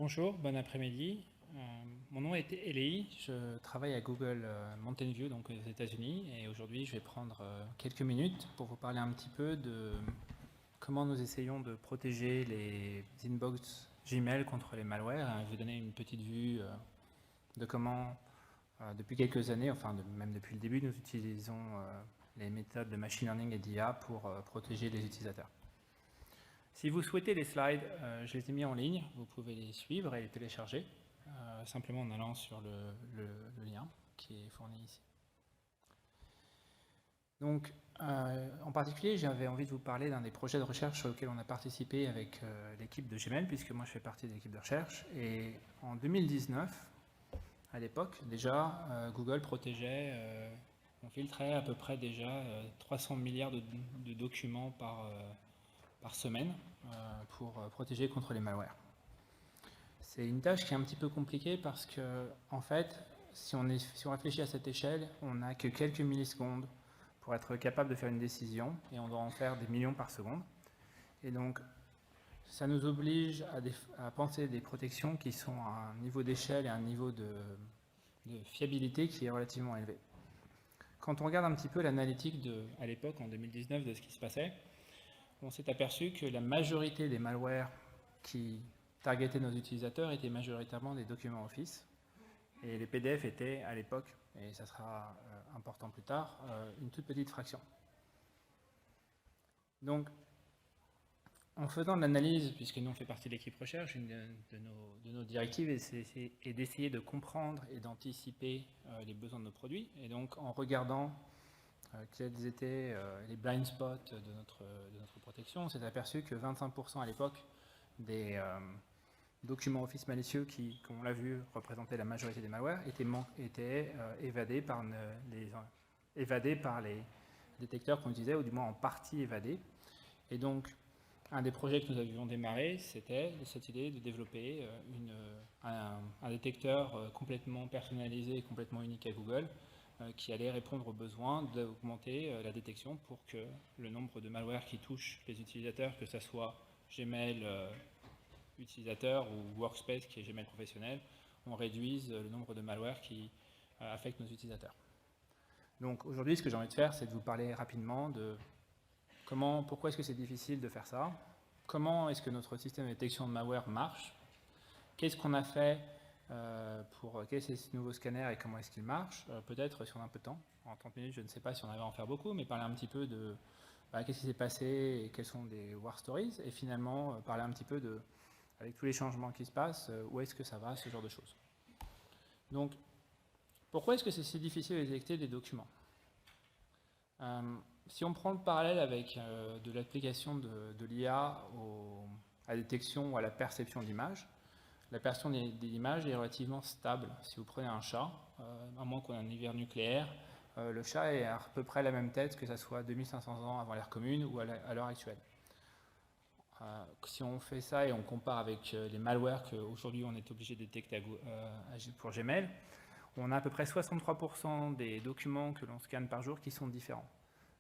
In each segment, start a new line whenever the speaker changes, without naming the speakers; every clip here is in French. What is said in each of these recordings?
Bonjour, bon après-midi. Mon nom est Eli, je travaille à Google Mountain View, donc aux États-Unis, et aujourd'hui je vais prendre quelques minutes pour vous parler un petit peu de comment nous essayons de protéger les inbox Gmail contre les malwares. Je vais vous donner une petite vue de comment, depuis quelques années, même depuis le début, nous utilisons les méthodes de machine learning et d'IA pour protéger les utilisateurs. Si vous souhaitez les slides, je les ai mis en ligne, vous pouvez les suivre et les télécharger, simplement en allant sur le lien qui est fourni ici. Donc, en particulier, j'avais envie de vous parler d'un des projets de recherche sur lequel on a participé avec l'équipe de Gmail, puisque moi je fais partie de l'équipe de recherche. Et en 2019, à l'époque, déjà, Google protégeait, on filtrait à peu près déjà 300 milliards de documents par semaine pour protéger contre les malwares. C'est une tâche qui est un petit peu compliquée parce que, en fait, si on réfléchit à cette échelle, on n'a que quelques millisecondes pour être capable de faire une décision et on doit en faire des millions par seconde. Et donc, ça nous oblige à penser des protections qui sont à un niveau d'échelle et à un niveau de fiabilité qui est relativement élevé. Quand on regarde un petit peu l'analytique à l'époque, en 2019, de ce qui se passait, on s'est aperçu que la majorité des malwares qui targetaient nos utilisateurs étaient majoritairement des documents Office. Et les PDF étaient, à l'époque, et ça sera important plus tard, une toute petite fraction. Donc, en faisant de l'analyse, puisque nous on fait partie de l'équipe recherche, une de nos directives est d'essayer de comprendre et d'anticiper les besoins de nos produits. Et donc, en regardant quels étaient les blind spots de notre protection, on s'est aperçu que 25% à l'époque des documents Office malicieux qui, comme on l'a vu, représentaient la majorité des malwares, étaient évadés par les détecteurs qu'on utilisait, ou du moins en partie évadés. Et donc, un des projets que nous avions démarré, c'était cette idée de développer un détecteur complètement personnalisé et complètement unique à Google, qui allait répondre aux besoins d'augmenter la détection pour que le nombre de malwares qui touchent les utilisateurs, que ce soit Gmail utilisateur ou Workspace qui est Gmail professionnel, on réduise le nombre de malwares qui affectent nos utilisateurs. Donc aujourd'hui, ce que j'ai envie de faire, c'est de vous parler rapidement de pourquoi est-ce que c'est difficile de faire ça, comment est-ce que notre système de détection de malware marche, qu'est-ce qu'on a fait qu'est-ce que ce nouveau scanner et comment est-ce qu'il marche. Peut-être si on a un peu de temps, en 30 minutes, je ne sais pas si on avait à en faire beaucoup, mais parler un petit peu de qu'est-ce qui s'est passé et quelles sont des war stories, et finalement parler un petit peu de, avec tous les changements qui se passent, où est-ce que ça va, ce genre de choses. Donc, pourquoi est-ce que c'est si difficile de détecter des documents? Si on prend le parallèle avec de l'application de l'IA à la détection ou à la perception d'images, la perception des images est relativement stable. Si vous prenez un chat, à moins qu'on ait un hiver nucléaire, le chat est à peu près la même tête que ça soit 2500 ans avant l'ère commune ou à l'heure actuelle. Si on fait ça et on compare avec les malwares qu'aujourd'hui on est obligé de détecter pour Gmail, on a à peu près 63% des documents que l'on scanne par jour qui sont différents.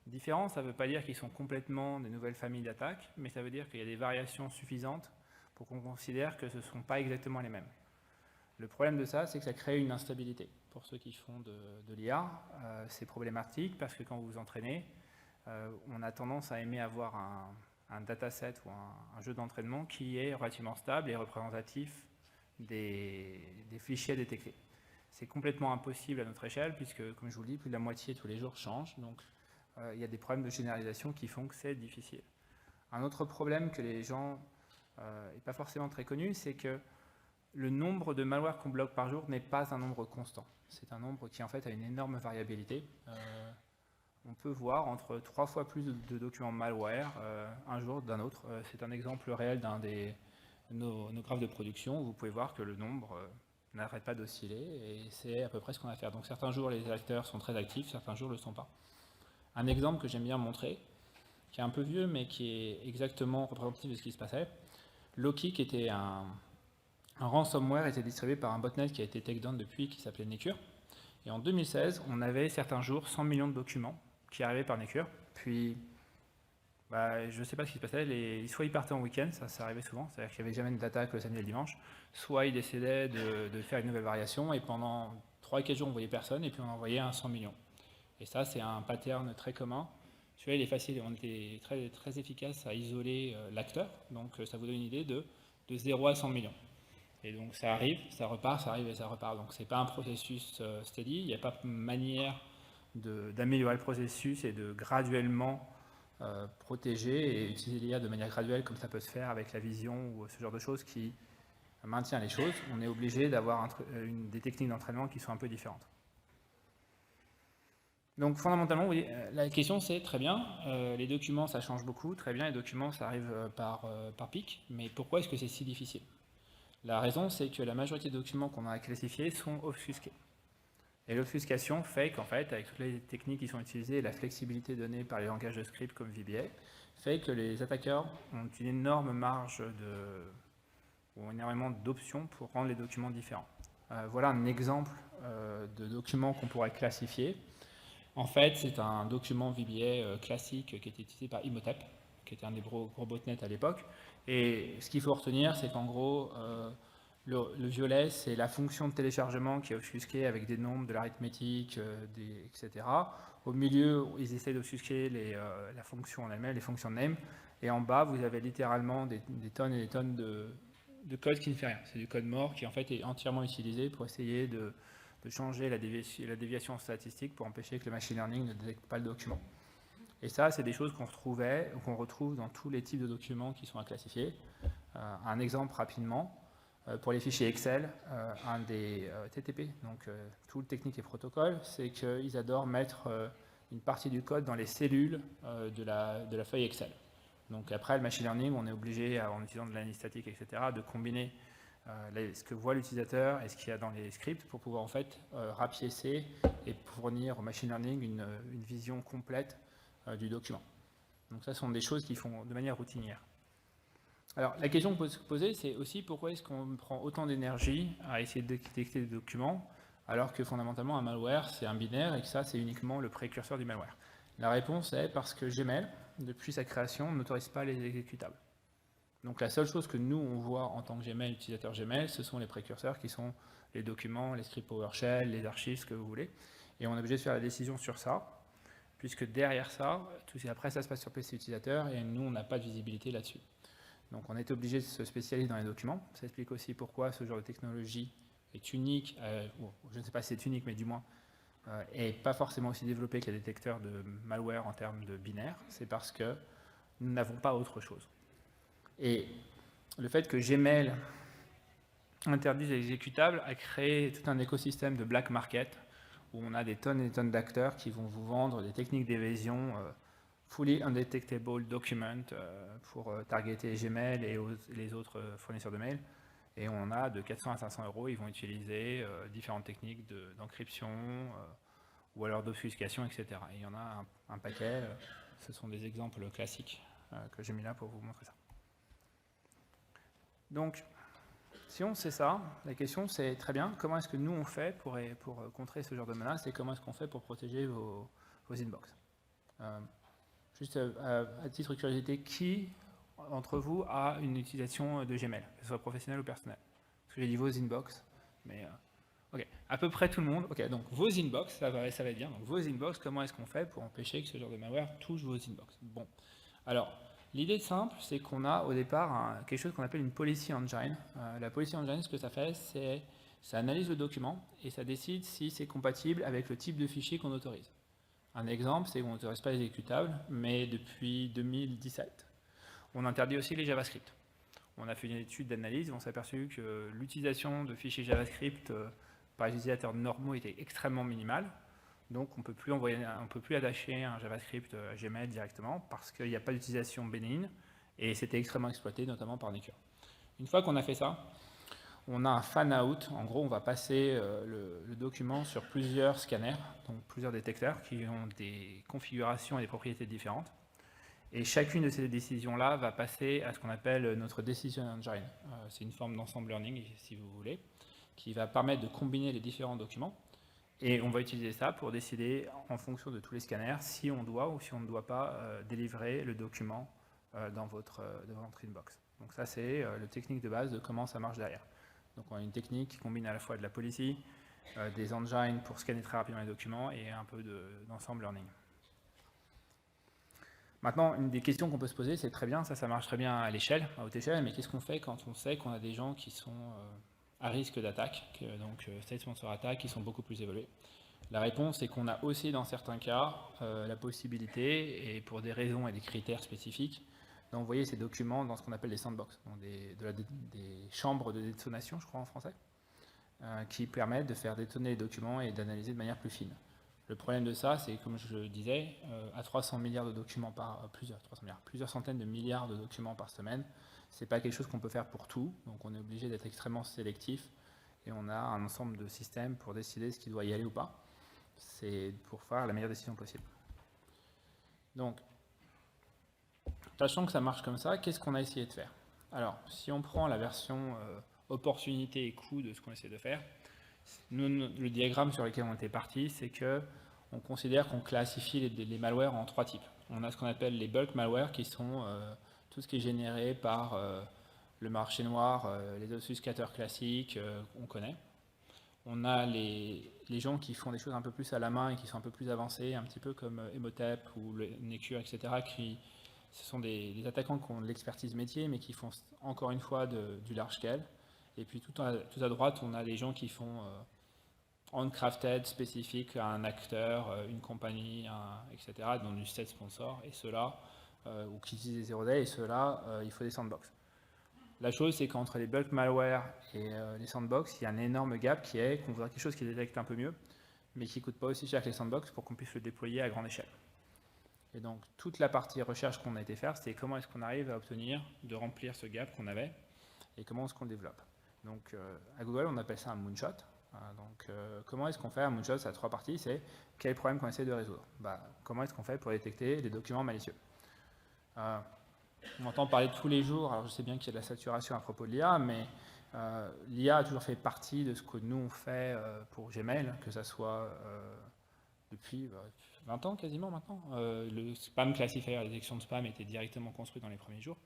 Différents, ça ne veut pas dire qu'ils sont complètement des nouvelles familles d'attaques, mais ça veut dire qu'il y a des variations suffisantes pour qu'on considère que ce ne sont pas exactement les mêmes. Le problème de ça, c'est que ça crée une instabilité. Pour ceux qui font de l'IA, c'est problématique parce que quand vous vous entraînez, on a tendance à aimer avoir un dataset ou un jeu d'entraînement qui est relativement stable et représentatif des fichiers détectés. C'est complètement impossible à notre échelle puisque, comme je vous le dis, plus de la moitié tous les jours change. Donc, il y a des problèmes de généralisation qui font que c'est difficile. Un autre problème que les gens n'est pas forcément très connu, c'est que le nombre de malwares qu'on bloque par jour n'est pas un nombre constant. C'est un nombre qui en fait a une énorme variabilité. On peut voir entre 3 fois plus de documents malware un jour d'un autre. C'est un exemple réel d'un nos graphes de production. Vous pouvez voir que le nombre n'arrête pas d'osciller et c'est à peu près ce qu'on a à faire. Donc certains jours les acteurs sont très actifs, certains jours ne le sont pas. Un exemple que j'aime bien montrer, qui est un peu vieux mais qui est exactement représentatif de ce qui se passait. Loki, qui était un ransomware, était distribué par un botnet qui a été takedown depuis, qui s'appelait Necure. Et en 2016, on avait certains jours 100 millions de documents qui arrivaient par Necure. Puis, Je ne sais pas ce qui se passait, soit ils partaient en week-end, ça arrivait souvent, c'est-à-dire qu'il n'y avait jamais d'attaque le samedi et le dimanche, soit ils décidaient de faire une nouvelle variation, et pendant 3-4 jours on ne voyait personne, et puis on envoyait un 100 millions. Et ça, c'est un pattern très commun. Celui-là, il est facile, on était très, très efficace à isoler l'acteur, donc ça vous donne une idée de 0 à 100 millions. Et donc ça arrive, ça repart, ça arrive et ça repart. Donc c'est pas un processus steady, il n'y a pas de manière d'améliorer le processus et de graduellement protéger et utiliser l'IA de manière graduelle comme ça peut se faire avec la vision ou ce genre de choses qui maintient les choses. On est obligé d'avoir des techniques d'entraînement qui sont un peu différentes. Donc fondamentalement, oui, la question c'est très bien, les documents ça change beaucoup, très bien, les documents ça arrive par pic, mais pourquoi est-ce que c'est si difficile? La raison c'est que la majorité des documents qu'on a classifiés sont obfusqués. Et l'obfuscation fait qu'en fait, avec toutes les techniques qui sont utilisées et la flexibilité donnée par les langages de script comme VBA, fait que les attaqueurs ont une énorme marge ou énormément d'options pour rendre les documents différents. Voilà un exemple de document qu'on pourrait classifier. En fait, c'est un document VBA classique qui était utilisé par Imhotep, qui était un des gros botnets à l'époque. Et ce qu'il faut retenir, c'est qu'en gros, le violet, c'est la fonction de téléchargement qui est obfusquée avec des nombres, de l'arithmétique, etc. Au milieu, ils essaient d'obfusquer la fonction en elle-même, les fonctions name. Et en bas, vous avez littéralement des tonnes et des tonnes de code qui ne fait rien. C'est du code mort qui en fait est entièrement utilisé pour essayer de changer la déviation statistique pour empêcher que le machine learning ne détecte pas le document. Et ça, c'est des choses qu'on retrouve dans tous les types de documents qui sont à classifier. Un exemple rapidement, pour les fichiers Excel, un des TTP, donc tout le technique et protocole, c'est qu'ils adorent mettre une partie du code dans les cellules de la feuille Excel. Donc après, le machine learning, on est obligé, en utilisant de l'analyse statique, etc., de combiner ce que voit l'utilisateur et ce qu'il y a dans les scripts pour pouvoir en fait rapiécer et fournir au machine learning une vision complète du document. Donc ça, ce sont des choses qu'ils font de manière routinière. Alors la question qu'on peut se poser, c'est aussi pourquoi est-ce qu'on prend autant d'énergie à essayer de détecter des documents alors que fondamentalement un malware c'est un binaire et que ça c'est uniquement le précurseur du malware. La réponse est parce que Gmail, depuis sa création, n'autorise pas les exécutables. Donc la seule chose que nous, on voit en tant que Gmail, utilisateur Gmail, ce sont les précurseurs qui sont les documents, les scripts PowerShell, les archives, ce que vous voulez. Et on est obligé de faire la décision sur ça, puisque derrière ça, après ça se passe sur PC utilisateur, et nous, on n'a pas de visibilité là-dessus. Donc on est obligé de se spécialiser dans les documents. Ça explique aussi pourquoi ce genre de technologie est unique, je ne sais pas si c'est unique, mais du moins, et pas forcément aussi développé que les détecteurs de malware en termes de binaire. C'est parce que nous n'avons pas autre chose. Et le fait que Gmail interdise les exécutables a créé tout un écosystème de black market où on a des tonnes et des tonnes d'acteurs qui vont vous vendre des techniques d'évasion fully undetectable document pour targeter Gmail et les autres fournisseurs de mail. Et on a de 400 à 500 €, ils vont utiliser différentes techniques d'encryption ou alors d'obfuscation, etc. Et il y en a un paquet, ce sont des exemples classiques que j'ai mis là pour vous montrer ça. Donc, si on sait ça, la question c'est très bien, comment est-ce que nous on fait pour contrer ce genre de menaces et comment est-ce qu'on fait pour protéger vos inbox. Juste à titre de curiosité, qui entre vous a une utilisation de Gmail, que ce soit professionnelle ou personnelle? Parce que j'ai dit vos inbox, mais ok, à peu près tout le monde. Ok, donc vos inbox, ça va être bien. Donc vos inbox, comment est-ce qu'on fait pour empêcher que ce genre de malware touche vos inbox? Bon, alors l'idée simple, c'est qu'on a au départ quelque chose qu'on appelle une policy engine. La policy engine, ce que ça fait, c'est ça analyse le document et ça décide si c'est compatible avec le type de fichier qu'on autorise. Un exemple, c'est qu'on n'autorise pas les exécutables, mais depuis 2017, on interdit aussi les JavaScript. On a fait une étude d'analyse et on s'est aperçu que l'utilisation de fichiers JavaScript par les utilisateurs normaux était extrêmement minimale. Donc on ne peut plus attacher un JavaScript à Gmail directement parce qu'il n'y a pas d'utilisation bénigne et c'était extrêmement exploité, notamment par Nicure. Une fois qu'on a fait ça, on a un fan-out. En gros, on va passer le document sur plusieurs scanners, donc plusieurs détecteurs qui ont des configurations et des propriétés différentes. Et chacune de ces décisions-là va passer à ce qu'on appelle notre decision engine. C'est une forme d'ensemble learning, si vous voulez, qui va permettre de combiner les différents documents. Et on va utiliser ça pour décider, en fonction de tous les scanners, si on doit ou si on ne doit pas délivrer le document dans votre inbox. Donc ça, c'est la technique de base de comment ça marche derrière. Donc on a une technique qui combine à la fois de la policy, des engines pour scanner très rapidement les documents et un peu d'ensemble learning. Maintenant, une des questions qu'on peut se poser, c'est très bien, ça marche très bien à l'échelle, à haute échelle, mais qu'est-ce qu'on fait quand on sait qu'on a des gens qui sont à risque d'attaque, donc state sponsor attack, qui sont beaucoup plus évolués? La réponse est qu'on a aussi dans certains cas la possibilité, et pour des raisons et des critères spécifiques, d'envoyer ces documents dans ce qu'on appelle des sandbox, donc des chambres de détonation, je crois en français, qui permettent de faire détonner les documents et d'analyser de manière plus fine. Le problème de ça, c'est, comme je le disais, à 300 milliards de documents plusieurs centaines de milliards de documents par semaine, c'est pas quelque chose qu'on peut faire pour tout, donc on est obligé d'être extrêmement sélectif, et on a un ensemble de systèmes pour décider ce qui doit y aller ou pas. C'est pour faire la meilleure décision possible. Donc, sachant que ça marche comme ça, qu'est-ce qu'on a essayé de faire? Alors, si on prend la version opportunité et coût de ce qu'on essaie de faire, nous, le diagramme sur lequel on était parti, c'est qu'on considère qu'on classifie les malwares en 3 types. On a ce qu'on appelle les bulk malware, qui sont tout ce qui est généré par le marché noir, les obfuscateurs classiques, on connaît. On a les gens qui font des choses un peu plus à la main et qui sont un peu plus avancés, un petit peu comme Emotep ou le Necure, etc. Ce sont des attaquants qui ont de l'expertise métier, mais qui font encore une fois du large scale. Et puis tout à droite, on a les gens qui font handcrafted, spécifique à un acteur, une compagnie, etc., dont du state sponsor, et ceux-là, ou qui utilisent des zero day, et ceux-là, il faut des sandbox. La chose, c'est qu'entre les bulk malware et les sandbox, il y a un énorme gap qui est qu'on voudrait quelque chose qui détecte un peu mieux, mais qui ne coûte pas aussi cher que les sandbox pour qu'on puisse le déployer à grande échelle. Et donc, toute la partie recherche qu'on a été faire, c'est comment est-ce qu'on arrive à obtenir de remplir ce gap qu'on avait et comment est-ce qu'on le développe. Donc, à Google, on appelle ça un moonshot. Donc, comment est-ce qu'on fait un moonshot? Ça a 3 parties. C'est quel problème qu'on essaie de résoudre. Comment est-ce qu'on fait pour détecter les documents malicieux? On entend parler tous les jours, alors je sais bien qu'il y a de la saturation à propos de l'IA, mais l'IA a toujours fait partie de ce que nous on fait pour Gmail, que ça soit depuis 20 ans quasiment maintenant. Le spam classifier, la détection de spam était directement construit dans les premiers jours.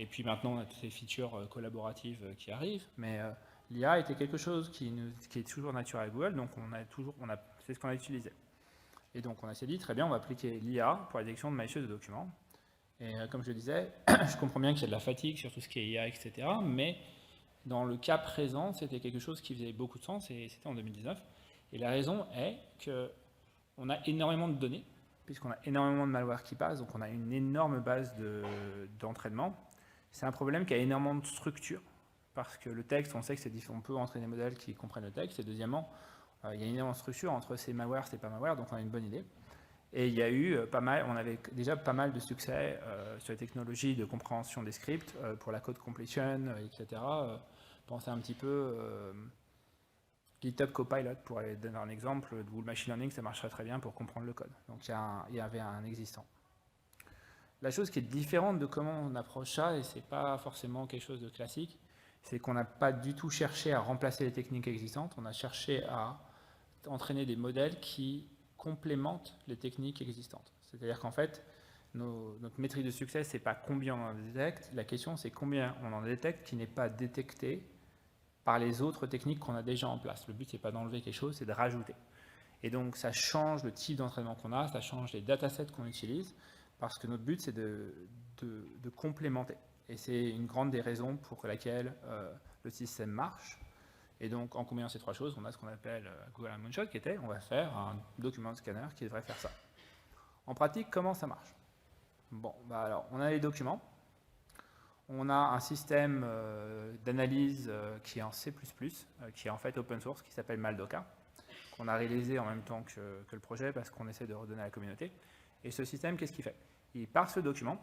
Et puis maintenant, on a toutes ces features collaboratives qui arrivent, mais l'IA était quelque chose qui est toujours naturel à Google, donc c'est ce qu'on a utilisé. Et donc on s'est dit, très bien, on va appliquer l'IA pour la détection de malicieux de documents. Et comme je le disais, je comprends bien qu'il y a de la fatigue sur tout ce qui est IA, etc. Mais dans le cas présent, c'était quelque chose qui faisait beaucoup de sens, et c'était en 2019. Et la raison est qu'on a énormément de données, puisqu'on a énormément de malware qui passe, donc on a une énorme base d'entraînement. C'est un problème qui a énormément de structure, parce que le texte, on sait que c'est différent, on peut entraîner des modèles qui comprennent le texte, et deuxièmement, il y a énormément de structure entre ces malwares, ces pas malwares, donc on a une bonne idée. Et il y a eu on avait déjà pas mal de succès sur les technologies de compréhension des scripts pour la code completion, etc. Pensez un petit peu GitHub Copilot, pour aller donner un exemple, ou le machine learning, ça marcherait très bien pour comprendre le code. Donc il y avait un existant. La chose qui est différente de comment on approche ça, et c'est pas forcément quelque chose de classique, c'est qu'on n'a pas du tout cherché à remplacer les techniques existantes, on a cherché à entraîner des modèles qui complémentent les techniques existantes. C'est-à-dire qu'en fait, notre métrique de succès, c'est pas combien on en détecte, la question c'est combien on en détecte qui n'est pas détecté par les autres techniques qu'on a déjà en place. Le but, c'est pas d'enlever quelque chose, c'est de rajouter. Et donc, ça change le type d'entraînement qu'on a, ça change les datasets qu'on utilise, parce que notre but, c'est de complémenter. Et c'est une grande des raisons pour laquelle le système marche. Et donc, en combinant ces 3 choses, on a ce qu'on appelle Google Moonshot, qui était, on va faire un document scanner qui devrait faire ça. En pratique, comment ça marche? Bon, alors, on a les documents. On a un système d'analyse qui est en C++, qui est en fait open source, qui s'appelle Maldoka, qu'on a réalisé en même temps que le projet, parce qu'on essaie de redonner à la communauté. Et ce système, qu'est-ce qu'il fait? Il parse le document,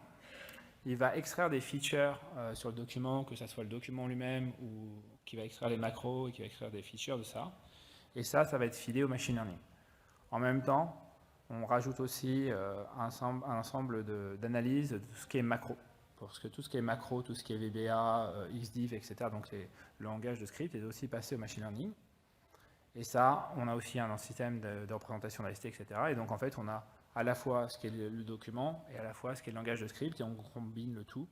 il va extraire des features sur le document, que ce soit le document lui-même ou qui va extraire les macros et qui va extraire des features de ça. Et ça va être filé au machine learning. En même temps, on rajoute aussi un ensemble d'analyses de tout ce qui est macro. Parce que tout ce qui est macro, tout ce qui est VBA, XDiv, etc., donc le langage de script est aussi passé au machine learning. Et ça, on a aussi un système de représentation d'AST, etc. Et donc en fait, on a à la fois ce qu'est le document et à la fois ce qu'est le langage de script, et on combine le tout.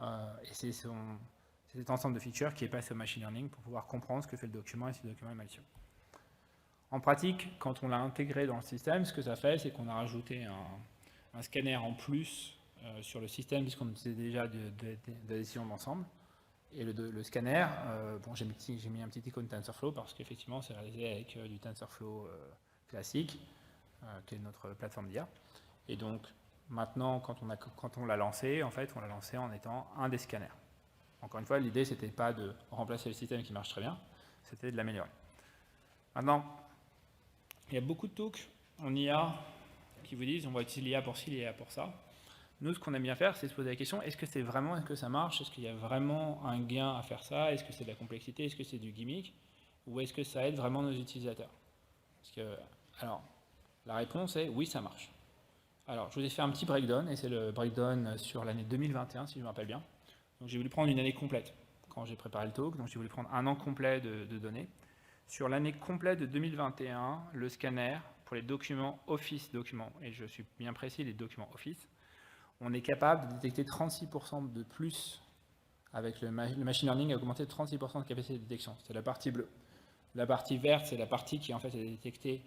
Et c'est cet ensemble de features qui est passé au machine learning pour pouvoir comprendre ce que fait le document et si le document est malicieux. En pratique, quand on l'a intégré dans le système, ce que ça fait, c'est qu'on a rajouté un scanner en plus sur le système, puisqu'on utilisait déjà de décision d'ensemble. Et le scanner, bon, j'ai mis un petit icône TensorFlow parce qu'effectivement, c'est réalisé avec du TensorFlow classique, qui est notre plateforme d'IA. Et donc, maintenant, quand on l'a lancé, en fait, on l'a lancé en étant un des scanners. Encore une fois, l'idée, c'était pas de remplacer le système qui marche très bien, c'était de l'améliorer. Maintenant, il y a beaucoup de talks en IA qui vous disent on va utiliser l'IA pour ci, l'IA pour ça. Nous, ce qu'on aime bien faire, c'est se poser la question, est-ce que ça marche? Est-ce qu'il y a vraiment un gain à faire ça? Est-ce que c'est de la complexité? Est-ce que c'est du gimmick? Ou est-ce que ça aide vraiment nos utilisateurs? Alors, la réponse est oui, ça marche. Alors, je vous ai fait un petit breakdown, et c'est le breakdown sur l'année 2021, si je me rappelle bien. Donc, j'ai voulu prendre une année complète quand j'ai préparé le talk, donc j'ai voulu prendre un an complet de données. Sur l'année complète de 2021, le scanner, pour les documents Office documents, et je suis bien précis, les documents Office, on est capable de détecter 36% de plus avec le machine learning a augmenté de 36% de capacité de détection. C'est la partie bleue. La partie verte, c'est la partie qui en fait est détectée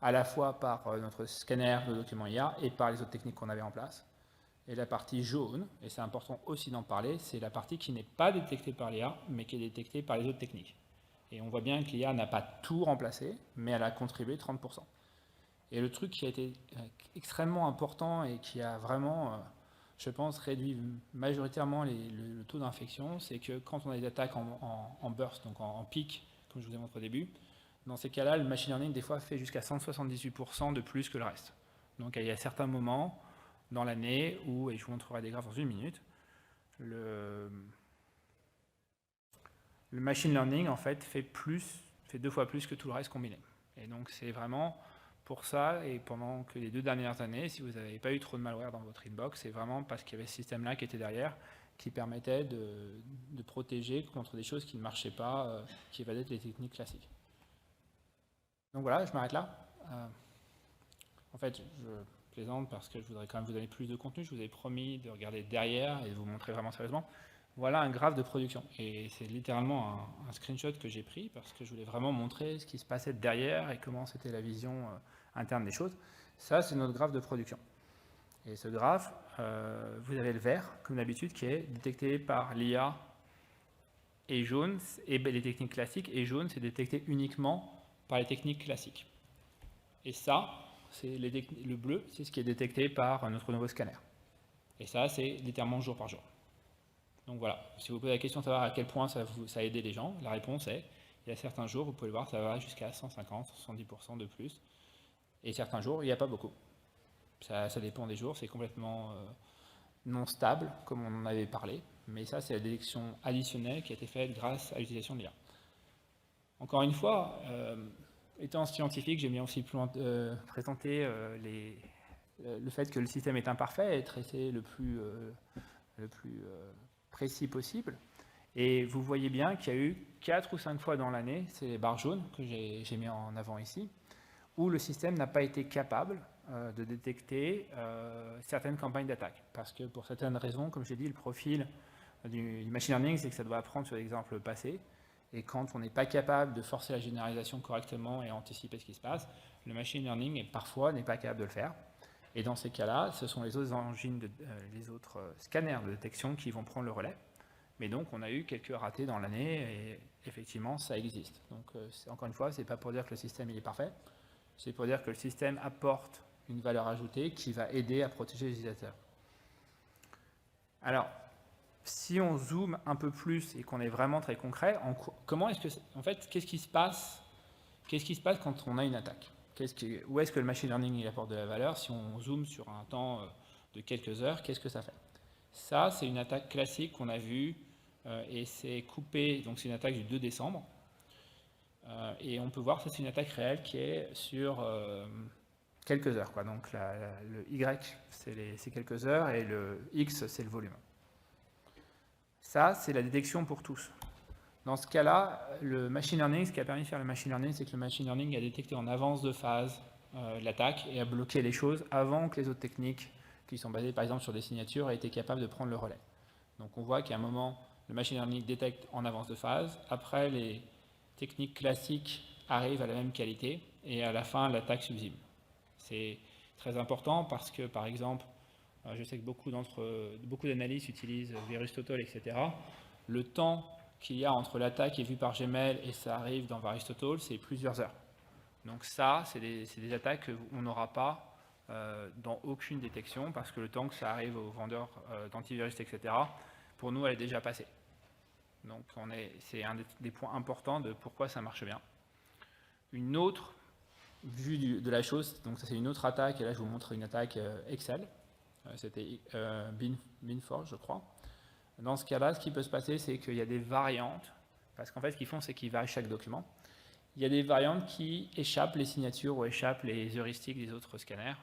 à la fois par notre scanner de documents IA et par les autres techniques qu'on avait en place. Et la partie jaune, et c'est important aussi d'en parler, c'est la partie qui n'est pas détectée par l'IA, mais qui est détectée par les autres techniques. Et on voit bien que l'IA n'a pas tout remplacé, mais elle a contribué 30%. Et le truc qui a été extrêmement important et qui a vraiment, je pense, réduit majoritairement le taux d'infection, c'est que quand on a des attaques en burst, donc en pic, comme je vous ai montré au début, dans ces cas-là, le machine learning, des fois, fait jusqu'à 178% de plus que le reste. Donc il y a certains moments dans l'année où, et je vous montrerai des graphes dans une minute, le machine learning, en fait, fait 2 fois plus que tout le reste combiné. Et donc c'est vraiment pour ça, et pendant que les 2 dernières années, si vous n'avez pas eu trop de malware dans votre inbox, c'est vraiment parce qu'il y avait ce système-là qui était derrière, qui permettait de protéger contre des choses qui ne marchaient pas, qui évadaient les techniques classiques. Donc voilà, je m'arrête là. En fait, je plaisante parce que je voudrais quand même vous donner plus de contenu. Je vous ai promis de regarder derrière et de vous montrer vraiment sérieusement. Voilà un graphe de production. Et c'est littéralement un screenshot que j'ai pris parce que je voulais vraiment montrer ce qui se passait derrière et comment c'était la vision interne des choses. Ça, c'est notre graphe de production. Et ce graphe, vous avez le vert, comme d'habitude, qui est détecté par l'IA, et jaune, et les techniques classiques, et jaune, c'est détecté uniquement par les techniques classiques. Et ça, c'est le bleu, c'est ce qui est détecté par notre nouveau scanner. Et ça, c'est littéralement jour par jour. Donc voilà, si vous posez la question de savoir à quel point ça a aidé les gens, la réponse est, il y a certains jours, vous pouvez le voir, ça va jusqu'à 150, 170% de plus. Et certains jours, il n'y a pas beaucoup. Ça dépend des jours, c'est complètement non stable, comme on en avait parlé. Mais ça, c'est la détection additionnelle qui a été faite grâce à l'utilisation de l'IA. Encore une fois, étant scientifique, j'aime bien aussi présenter le fait que le système est imparfait et traiter le plus précis possible. Et vous voyez bien qu'il y a eu 4 ou 5 fois dans l'année, c'est les barres jaunes que j'ai mis en avant ici, où le système n'a pas été capable de détecter certaines campagnes d'attaque. Parce que pour certaines raisons, comme j'ai dit, le profil du machine learning, c'est que ça doit apprendre sur l'exemple passé. Et quand on n'est pas capable de forcer la généralisation correctement et anticiper ce qui se passe, le machine learning parfois n'est pas capable de le faire. Et dans ces cas-là, ce sont les autres les autres scanners de détection qui vont prendre le relais. Mais donc, on a eu quelques ratés dans l'année et effectivement, ça existe. Donc, encore une fois, ce n'est pas pour dire que le système il est parfait, c'est pour dire que le système apporte une valeur ajoutée qui va aider à protéger les utilisateurs. Alors, si on zoome un peu plus et qu'on est vraiment très concret, qu'est-ce qui se passe quand on a une attaque? Où est-ce que le machine learning il apporte de la valeur? Si on zoome sur un temps de quelques heures, qu'est-ce que ça fait? Ça, c'est une attaque classique qu'on a vue et c'est coupé, donc c'est une attaque du 2 décembre. Et on peut voir que c'est une attaque réelle qui est sur quelques heures. Donc le Y, c'est quelques heures et le X, c'est le volume. Ça, c'est la détection pour tous. Dans ce cas-là, le machine learning, ce qui a permis de faire le machine learning, c'est que le machine learning a détecté en avance de phase l'attaque et à bloquer les choses avant que les autres techniques qui sont basées par exemple sur des signatures aient été capables de prendre le relais. Donc on voit qu'à un moment, le machine learning détecte en avance de phase, après les techniques classiques arrivent à la même qualité et à la fin l'attaque subsime. C'est très important parce que par exemple, je sais que beaucoup d'analystes utilisent VirusTotal, etc. Le temps qu'il y a entre l'attaque qui est vue par Gmail et ça arrive dans VirusTotal, c'est plusieurs heures. Donc ça, c'est des attaques qu'on n'aura pas dans aucune détection parce que le temps que ça arrive aux vendeurs d'antivirus, etc., pour nous, elle est déjà passée. Donc c'est un des points importants de pourquoi ça marche bien. Une autre vue de la chose, donc ça c'est une autre attaque, et là je vous montre une attaque Excel. C'était Binforge, je crois. Dans ce cas-là, ce qui peut se passer, c'est qu'il y a des variantes, parce qu'en fait, ce qu'ils font, c'est qu'ils varient chaque document. Il y a des variantes qui échappent les signatures ou échappent les heuristiques des autres scanners.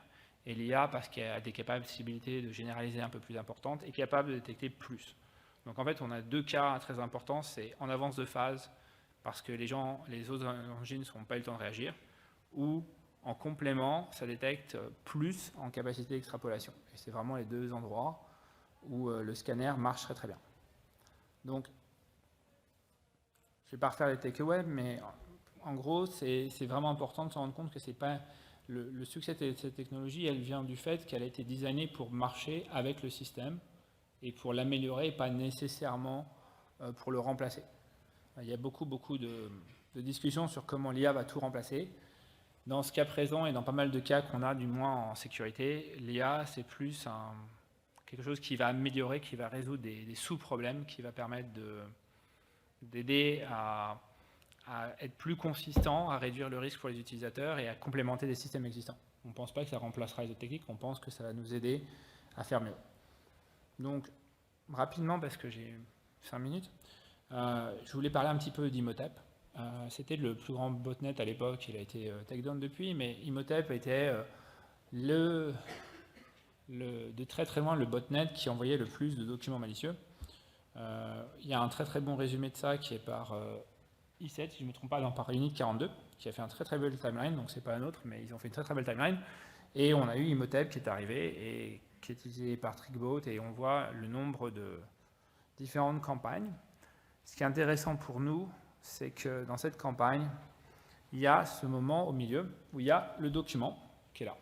Et l'IA, parce qu'elle a des capacités de généraliser un peu plus importantes, est capable de détecter plus. Donc en fait, on a deux cas très importants. C'est en avance de phase, parce que les autres engines n'auront pas eu le temps de réagir, ou en complément, ça détecte plus en capacité d'extrapolation. Et c'est vraiment les deux endroits où le scanner marche très très bien. Donc, je ne vais pas refaire les takeaways, mais en gros, c'est vraiment important de se rendre compte que c'est pas le succès de cette technologie, elle vient du fait qu'elle a été designée pour marcher avec le système et pour l'améliorer, et pas nécessairement pour le remplacer. Il y a beaucoup de discussions sur comment l'IA va tout remplacer. Dans ce cas présent et dans pas mal de cas qu'on a du moins en sécurité, l'IA c'est plus quelque chose qui va améliorer, qui va résoudre des sous-problèmes, qui va permettre d'aider à être plus consistant, à réduire le risque pour les utilisateurs et à complémenter des systèmes existants. On ne pense pas que ça remplacera les autres techniques, on pense que ça va nous aider à faire mieux. Donc, rapidement, parce que j'ai 5 minutes, je voulais parler un petit peu d'Imhotep. C'était le plus grand botnet à l'époque, il a été take down depuis, mais Imhotep était de très très loin le botnet qui envoyait le plus de documents malicieux. Il y a un très très bon résumé de ça qui est par i7, si je ne me trompe pas, par Unit 42, qui a fait un très très bel timeline, donc c'est pas un autre, mais ils ont fait une très très belle timeline. Et on a eu Imhotep qui est arrivé et qui est utilisé par Trickbot, et on voit le nombre de différentes campagnes. Ce qui est intéressant pour nous, c'est que dans cette campagne, il y a ce moment au milieu où il y a le document qui est là.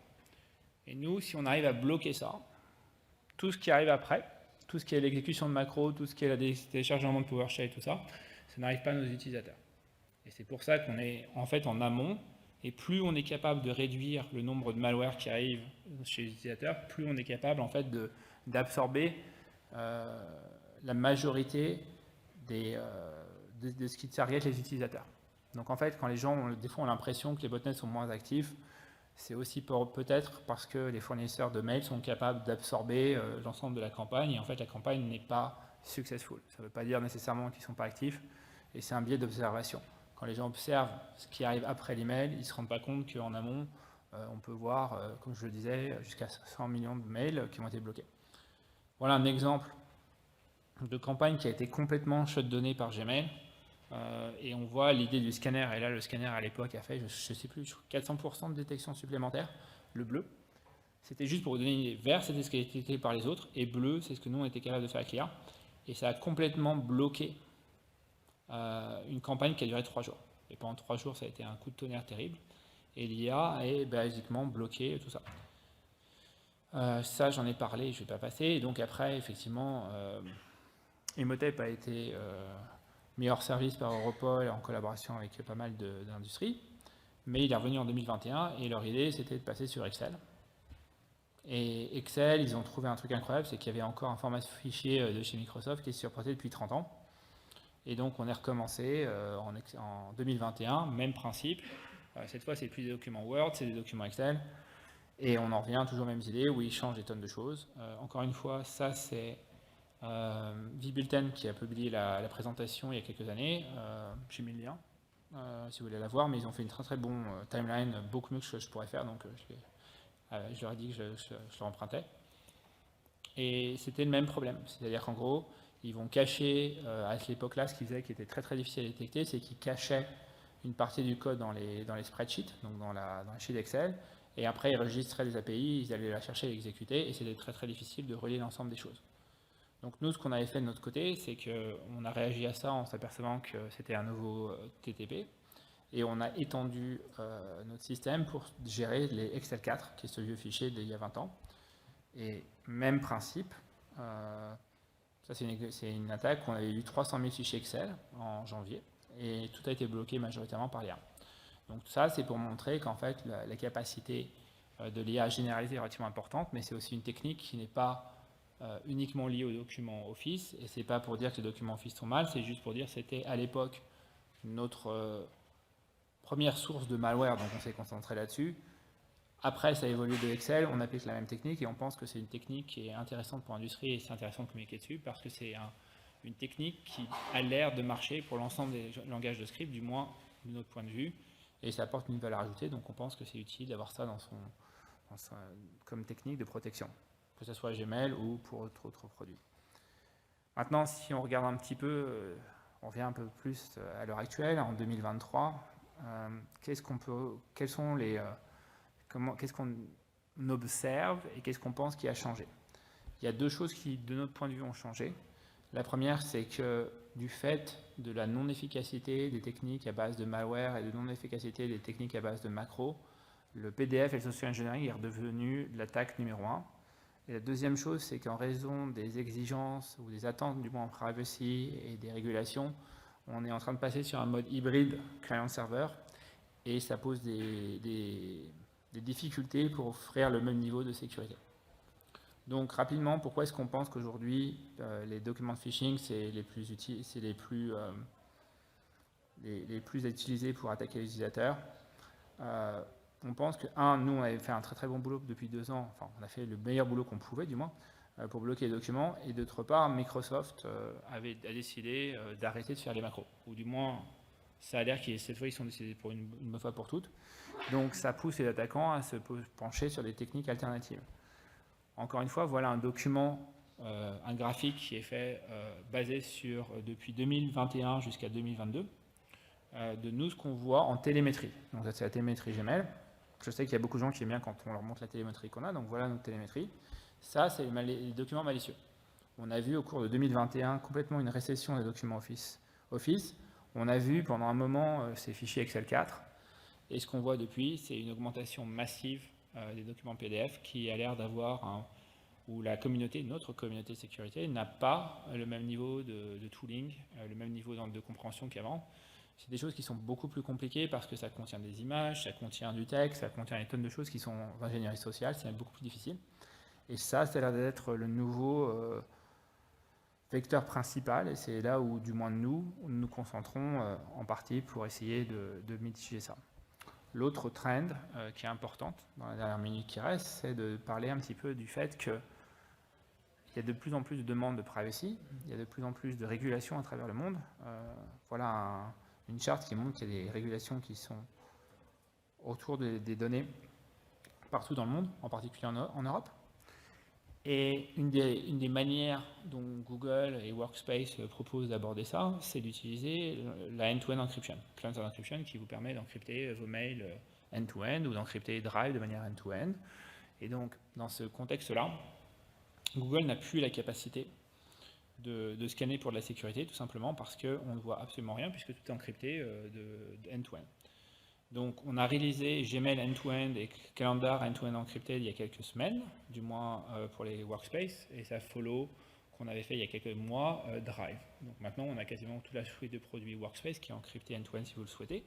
Et nous, si on arrive à bloquer ça, tout ce qui arrive après, tout ce qui est l'exécution de macro, tout ce qui est le téléchargement de PowerShell et tout ça, ça n'arrive pas à nos utilisateurs. Et c'est pour ça qu'on est en fait en amont, et plus on est capable de réduire le nombre de malware qui arrive chez les utilisateurs, plus on est capable en fait d'absorber la majorité de ce qui target les utilisateurs. Donc en fait, quand les gens, des fois, ont l'impression que les botnets sont moins actifs, c'est aussi peut-être parce que les fournisseurs de mails sont capables d'absorber l'ensemble de la campagne, et en fait, la campagne n'est pas successful. Ça ne veut pas dire nécessairement qu'ils ne sont pas actifs, et c'est un biais d'observation. Quand les gens observent ce qui arrive après l'email, ils ne se rendent pas compte qu'en amont, on peut voir, comme je le disais, jusqu'à 100 millions de mails qui ont été bloqués. Voilà un exemple de campagne qui a été complètement shutdownée par Gmail. Et on voit l'idée du scanner, et là le scanner à l'époque a fait, je ne sais plus, 400% de détection supplémentaire, le bleu. C'était juste pour vous donner une idée. Vert, c'était ce qui a été détecté par les autres, et bleu, c'est ce que nous on était capable de faire avec l'IA. Et ça a complètement bloqué une campagne qui a duré 3 jours. Et pendant 3 jours, ça a été un coup de tonnerre terrible. Et l'IA est basiquement bloqué tout ça. Ça, j'en ai parlé, je ne vais pas passer. Et donc après, effectivement, Imhotep a été mis hors service par Europol en collaboration avec pas mal d'industries. Mais il est revenu en 2021 et leur idée, c'était de passer sur Excel. Et Excel, ils ont trouvé un truc incroyable, c'est qu'il y avait encore un format fichier de chez Microsoft qui est supporté depuis 30 ans. Et donc on est recommencé en 2021, même principe. Cette fois, c'est plus des documents Word, c'est des documents Excel. Et on en revient toujours aux mêmes idées où ils changent des tonnes de choses. Encore une fois, ça c'est vBulletin qui a publié la présentation il y a quelques années. J'ai mis le lien si vous voulez la voir, mais ils ont fait une très très bon timeline, beaucoup mieux que ce que je pourrais faire, donc je leur ai dit que je leur empruntais. Et c'était le même problème, c'est-à-dire qu'en gros, ils vont cacher, à cette époque-là, ce qu'ils faisaient qui était très très difficile à détecter, c'est qu'ils cachaient une partie du code dans les spreadsheets, donc dans la sheet Excel, et après ils registraient les API, ils allaient la chercher et l'exécuter, et c'était très très difficile de relier l'ensemble des choses. Donc nous, ce qu'on avait fait de notre côté, c'est qu'on a réagi à ça en s'apercevant que c'était un nouveau TTP, et on a étendu notre système pour gérer les Excel 4, qui est ce vieux fichier d'il y a 20 ans. Et même principe, ça c'est une attaque où on avait eu 300 000 fichiers Excel en janvier, et tout a été bloqué majoritairement par l'IA. Donc ça, c'est pour montrer qu'en fait, la capacité de l'IA généralisée est relativement importante, mais c'est aussi une technique qui n'est pas uniquement liée aux documents Office, et c'est pas pour dire que les documents Office sont mal, c'est juste pour dire que c'était à l'époque notre première source de malware, donc on s'est concentré là-dessus. Après, ça a évolué de Excel, on applique la même technique, et on pense que c'est une technique qui est intéressante pour l'industrie, et c'est intéressant de communiquer dessus, parce que c'est une technique qui a l'air de marcher pour l'ensemble des langages de script, du moins de notre point de vue, et ça apporte une valeur ajoutée, donc on pense que c'est utile d'avoir ça comme technique de protection, que ce soit Gmail ou pour autres produits. Maintenant, si on regarde un petit peu, on revient un peu plus à l'heure actuelle, en 2023, qu'est-ce qu'on observe et qu'est-ce qu'on pense qui a changé? Il y a deux choses qui, de notre point de vue, ont changé. La première, c'est que du fait de la non-efficacité des techniques à base de malware et de non-efficacité des techniques à base de macro, le PDF et le social engineering est redevenu l'attaque numéro 1. Et la deuxième chose, c'est qu'en raison des exigences ou des attentes du moins en privacy et des régulations, on est en train de passer sur un mode hybride client-serveur et ça pose des difficultés pour offrir le même niveau de sécurité. Donc rapidement, pourquoi est-ce qu'on pense qu'aujourd'hui les documents de phishing c'est les plus utilisés pour attaquer les utilisateurs? On pense que, nous on avait fait un très très bon boulot depuis 2 ans, enfin on a fait le meilleur boulot qu'on pouvait du moins, pour bloquer les documents, et d'autre part, Microsoft a décidé d'arrêter de faire les macros, ou du moins ça a l'air que cette fois ils sont décidés pour une bonne fois pour toutes, donc ça pousse les attaquants à se pencher sur des techniques alternatives. Encore une fois, voilà un document, un graphique qui est fait basé sur, depuis 2021 jusqu'à 2022, de nous ce qu'on voit en télémétrie. Donc ça c'est la télémétrie Gmail. Je sais qu'il y a beaucoup de gens qui aiment bien quand on leur montre la télémétrie qu'on a, donc voilà notre télémétrie. Ça c'est les documents malicieux. On a vu au cours de 2021 complètement une récession des documents Office. On a vu pendant un moment ces fichiers Excel 4, et ce qu'on voit depuis, c'est une augmentation massive des documents PDF qui a l'air d'avoir où la communauté, notre communauté de sécurité, n'a pas le même niveau de tooling, le même niveau de compréhension qu'avant. C'est des choses qui sont beaucoup plus compliquées parce que ça contient des images, ça contient du texte, ça contient des tonnes de choses qui sont d'ingénierie sociale, c'est beaucoup plus difficile. Et ça a l'air d'être le nouveau vecteur principal, et c'est là où, du moins nous concentrons en partie pour essayer de mitiger ça. L'autre trend qui est importante dans la dernière minute qui reste, c'est de parler un petit peu du fait qu'il y a de plus en plus de demandes de privacy, il y a de plus en plus de régulations à travers le monde. Voilà une charte qui montre qu'il y a des régulations qui sont autour des données partout dans le monde, en particulier en Europe. Et une des manières dont Google et Workspace proposent d'aborder ça, c'est d'utiliser la end-to-end encryption, client-side encryption, qui vous permet d'encrypter vos mails end-to-end ou d'encrypter Drive de manière end-to-end. Et donc, dans ce contexte-là, Google n'a plus la capacité de scanner pour de la sécurité, tout simplement parce qu'on ne voit absolument rien, puisque tout est encrypté de end-to-end. Donc on a réalisé Gmail end-to-end et Calendar end-to-end encrypté il y a quelques semaines, du moins pour les Workspace, et ça follow qu'on avait fait il y a quelques mois Drive. Donc maintenant on a quasiment toute la suite de produits Workspace qui est encrypté end-to-end si vous le souhaitez.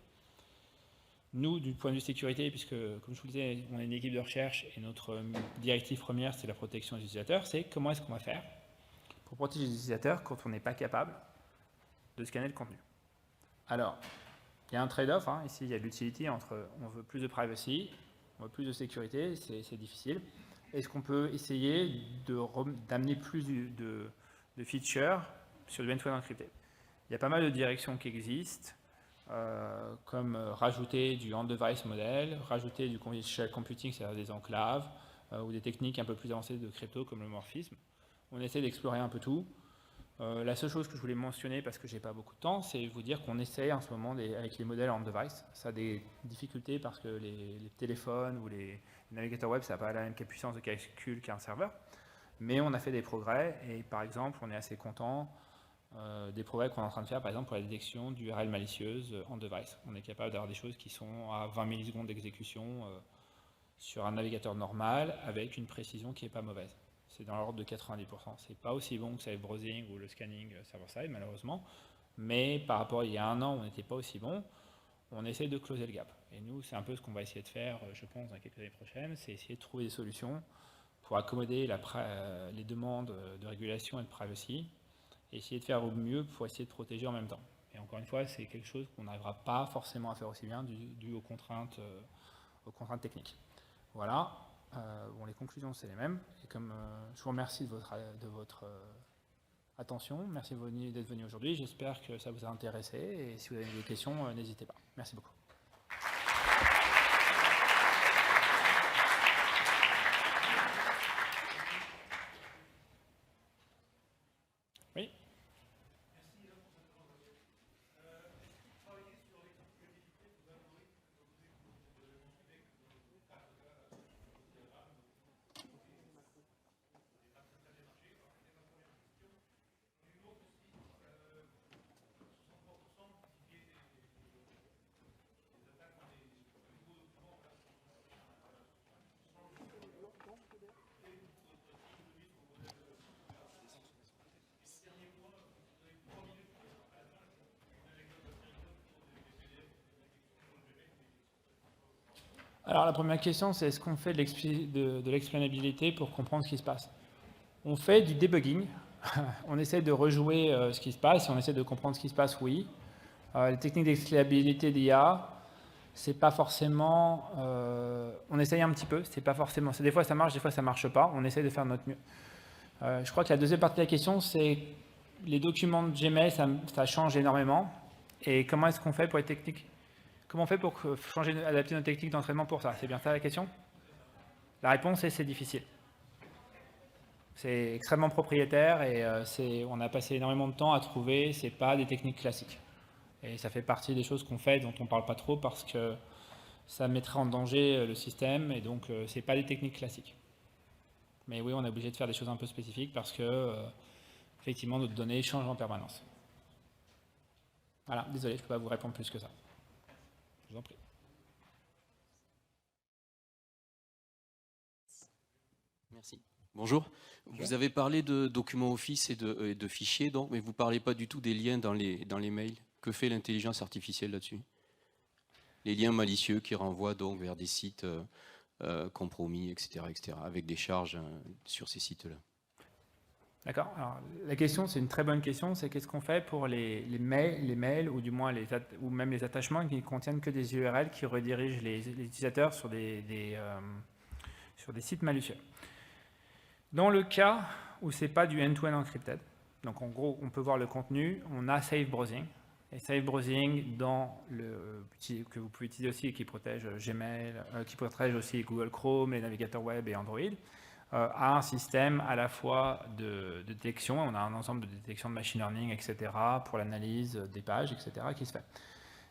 Nous, du point de vue sécurité, puisque comme je vous le disais, on est une équipe de recherche et notre directive première c'est la protection des utilisateurs, c'est comment est-ce qu'on va faire pour protéger les utilisateurs quand on n'est pas capable de scanner le contenu. Alors, il y a un trade-off, ici il y a l'utility entre on veut plus de privacy, on veut plus de sécurité, c'est difficile. Est-ce qu'on peut essayer d'amener plus de features sur du end-to-end encrypté? Il y a pas mal de directions qui existent, comme rajouter du on-device model, rajouter du conditional computing, c'est-à-dire des enclaves, ou des techniques un peu plus avancées de crypto comme le morphisme. On essaie d'explorer un peu tout. La seule chose que je voulais mentionner, parce que j'ai pas beaucoup de temps, c'est vous dire qu'on essaie en ce moment avec les modèles on-device. Ça a des difficultés parce que les téléphones ou les navigateurs web, ça n'a pas la même puissance de calcul qu'un serveur. Mais on a fait des progrès et par exemple, on est assez content des progrès qu'on est en train de faire, par exemple, pour la détection d'URL malicieuse on-device. On est capable d'avoir des choses qui sont à 20 millisecondes d'exécution sur un navigateur normal avec une précision qui n'est pas mauvaise. C'est dans l'ordre de 90%. C'est pas aussi bon que Safe Browsing ou le scanning server-side, malheureusement, mais par rapport à il y a un an, on n'était pas aussi bon. On essaie de closer le gap. Et nous, c'est un peu ce qu'on va essayer de faire, je pense, dans quelques années prochaines, c'est essayer de trouver des solutions pour accommoder les demandes de régulation et de privacy, et essayer de faire au mieux pour essayer de protéger en même temps. Et encore une fois, c'est quelque chose qu'on n'arrivera pas forcément à faire aussi bien dû aux contraintes techniques. Voilà. Bon, les conclusions, c'est les mêmes. Et comme je vous remercie de votre attention, merci d'être venu aujourd'hui. J'espère que ça vous a intéressé. Et si vous avez des questions, n'hésitez pas. Merci beaucoup. Oui. Alors la première question, c'est est-ce qu'on fait de l'explainabilité pour comprendre ce qui se passe? On fait du debugging, on essaie de rejouer ce qui se passe, et on essaie de comprendre ce qui se passe, oui. Les techniques d'explainabilité d'IA, c'est pas forcément... on essaye un petit peu, c'est pas forcément... Des fois ça marche, des fois ça marche pas, on essaie de faire notre mieux. Je crois que la deuxième partie de la question, c'est les documents de Gmail, ça change énormément. Et comment est-ce qu'on fait pour les techniques? Comment on fait pour adapter nos techniques d'entraînement pour ça? C'est bien ça la question? La réponse est c'est difficile. C'est extrêmement propriétaire et on a passé énormément de temps à trouver, c'est pas des techniques classiques. Et ça fait partie des choses qu'on fait dont on ne parle pas trop parce que ça mettrait en danger le système et donc c'est pas des techniques classiques. Mais oui, on est obligé de faire des choses un peu spécifiques parce que effectivement notre données changent en permanence. Voilà, désolé, je ne peux pas vous répondre plus que ça. Je vous en prie.
Merci. Bonjour. Vous avez parlé de documents Office et de fichiers, donc, mais vous ne parlez pas du tout des liens dans les mails. Que fait l'intelligence artificielle là-dessus? Les liens malicieux qui renvoient donc vers des sites compromis, etc., avec des charges sur ces sites-là.
D'accord. Alors, la question, c'est une très bonne question, c'est qu'est-ce qu'on fait pour les mails ou du moins ou même les attachements qui ne contiennent que des URL qui redirigent les utilisateurs sur des sites malicieux. Dans le cas où ce n'est pas du end-to-end encrypted, donc en gros, on peut voir le contenu, on a Safe Browsing. Et Safe Browsing, que vous pouvez utiliser aussi et qui protège Gmail, qui protège aussi Google Chrome, les navigateurs web et Android, a un système à la fois de détection, on a un ensemble de détection de machine learning, etc., pour l'analyse des pages, etc., qui se fait.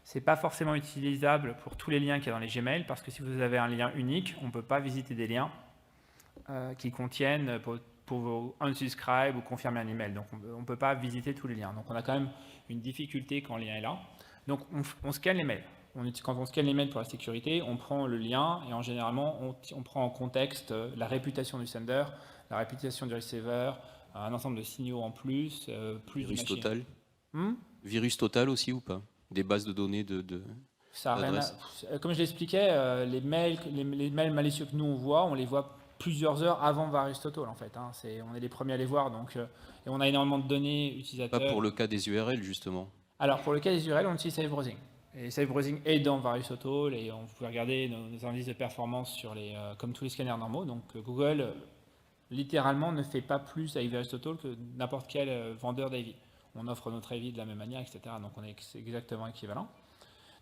Ce n'est pas forcément utilisable pour tous les liens qu'il y a dans les Gmail, parce que si vous avez un lien unique, on ne peut pas visiter des liens qui contiennent pour unsubscribe ou confirmer un email. Donc on ne peut pas visiter tous les liens. Donc on a quand même une difficulté quand le lien est là. Donc on scanne les mails. Quand on scanne les mails pour la sécurité, on prend le lien et en généralement on prend en contexte la réputation du sender, la réputation du receiver, un ensemble de signaux en plus
Virus total. Virus total aussi ou pas? Des bases de données
comme je l'expliquais, les mails malicieux que nous on voit, on les voit plusieurs heures avant Virus Total en fait. On est les premiers à les voir, donc, et on a énormément de données utilisateurs.
Pas pour le cas des URL justement.
Alors pour le cas des URL, on utilise Safe Browsing. Et Safe Browsing est dans Virus Total et on peut regarder nos indices de performance comme tous les scanners normaux. Donc Google littéralement ne fait pas plus avec Virus Total que n'importe quel vendeur d'AV. On offre notre AV de la même manière, etc. Donc on est exactement équivalent.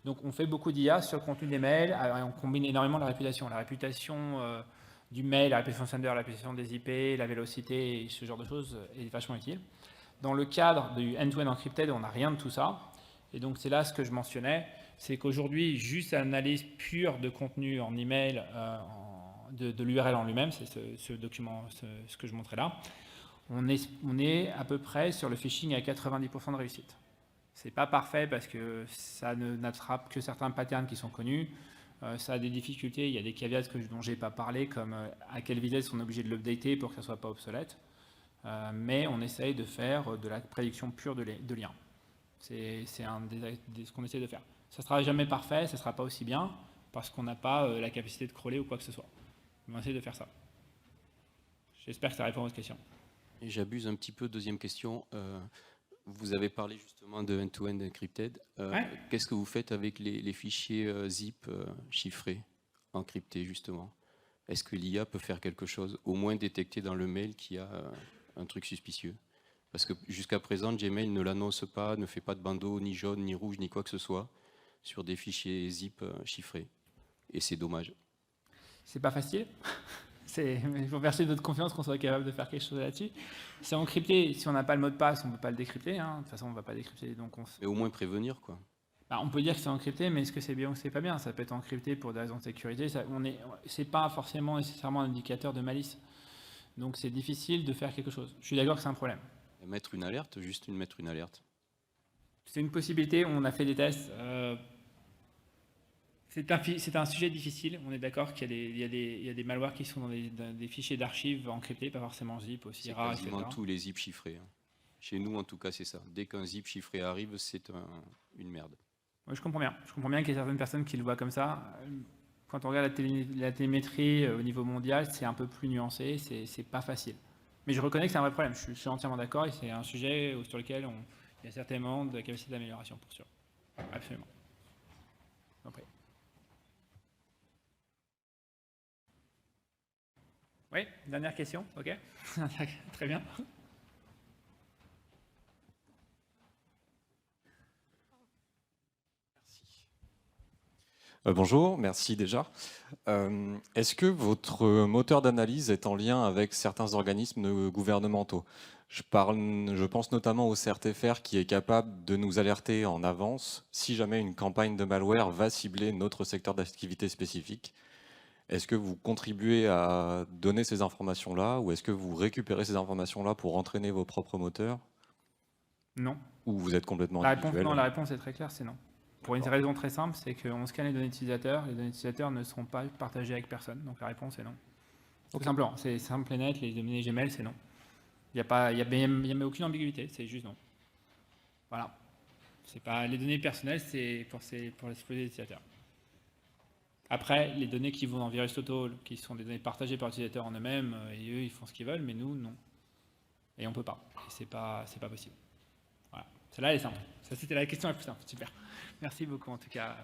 Donc on fait beaucoup d'IA sur le contenu des mails, on combine énormément la réputation. La réputation du mail, la réputation sender, la réputation des IP, la vélocité, ce genre de choses est vachement utile. Dans le cadre du end-to-end encrypted, on n'a rien de tout ça. Et donc, c'est là ce que je mentionnais, c'est qu'aujourd'hui, juste l'analyse pure de contenu en email, de l'URL en lui-même, c'est ce document, ce que je montrais là, on est à peu près sur le phishing à 90% de réussite. C'est pas parfait parce que ça n'attrape que certains patterns qui sont connus. Ça a des difficultés, il y a des caveats dont je n'ai pas parlé, comme à quelle vitesse on est obligé de l'updater pour que ça ne soit pas obsolète. Mais on essaye de faire de la prédiction pure de liens. C'est ce qu'on essaie de faire. Ça ne sera jamais parfait, ça ne sera pas aussi bien, parce qu'on n'a pas la capacité de crawler ou quoi que ce soit. On va essayer de faire ça. J'espère que ça répond à votre question.
Et j'abuse un petit peu, deuxième question. Vous avez parlé justement de end-to-end encrypted.
Ouais.
Qu'est-ce que vous faites avec les fichiers zip chiffrés, encryptés justement? Est-ce que l'IA peut faire quelque chose, au moins détecter dans le mail qu'il y a un truc suspicieux? Parce que jusqu'à présent, Gmail ne l'annonce pas, ne fait pas de bandeau, ni jaune, ni rouge, ni quoi que ce soit, sur des fichiers zip chiffrés. Et c'est dommage.
C'est pas facile. Je vous remercie de votre confiance qu'on soit capable de faire quelque chose là-dessus. C'est encrypté. Si on n'a pas le mot de passe, on ne peut pas le décrypter. Hein. De toute façon, on ne va pas décrypter. Donc
Mais au moins prévenir, quoi.
On peut dire que c'est encrypté, mais est-ce que c'est bien ou c'est pas bien? Ça peut être encrypté pour des raisons de sécurité. C'est pas forcément nécessairement un indicateur de malice. Donc c'est difficile de faire quelque chose. Je suis d'accord que c'est un problème.
Mettre une alerte, juste mettre une alerte.
C'est une possibilité. On a fait des tests. C'est un sujet difficile. On est d'accord qu'il y a des malwares qui sont dans des fichiers d'archives encryptés, pas forcément zip, aussi rares, etc.
C'est quasiment tous les zips chiffrés. Hein. Chez nous, en tout cas, c'est ça. Dès qu'un zip chiffré arrive, c'est une merde.
Oui, je comprends bien. Je comprends bien qu'il y a certaines personnes qui le voient comme ça. Quand on regarde la télémétrie au niveau mondial, c'est un peu plus nuancé. C'est pas facile. Mais je reconnais que c'est un vrai problème. Je suis entièrement d'accord et c'est un sujet sur lequel il y a certainement de la capacité d'amélioration, pour sûr. Absolument. Après. Oui, dernière question, ok. Très bien.
Bonjour, merci déjà. Est-ce que votre moteur d'analyse est en lien avec certains organismes gouvernementaux? Je pense notamment au CRTFR qui est capable de nous alerter en avance si jamais une campagne de malware va cibler notre secteur d'activité spécifique. Est-ce que vous contribuez à donner ces informations-là ou est-ce que vous récupérez ces informations-là pour entraîner vos propres moteurs?
Non.
Ou vous êtes complètement
La réponse est très claire, c'est non. Pour une raison très simple, c'est qu'on scanne les données utilisateurs ne seront pas partagées avec personne, donc la réponse est non. Tout simplement, c'est simple et net, les données Gmail, c'est non. Il n'y a même aucune ambiguïté, c'est juste non. Voilà. Les données personnelles, c'est pour les utilisateurs. Après, les données qui vont dans VirusTotal, qui sont des données partagées par l'utilisateur en eux-mêmes, et eux, ils font ce qu'ils veulent, mais nous, non. Et on ne peut pas. Et c'est pas possible. Voilà. Celle-là, elle est simple. Ça, c'était la question la plus simple. Super. Merci beaucoup, en tout cas.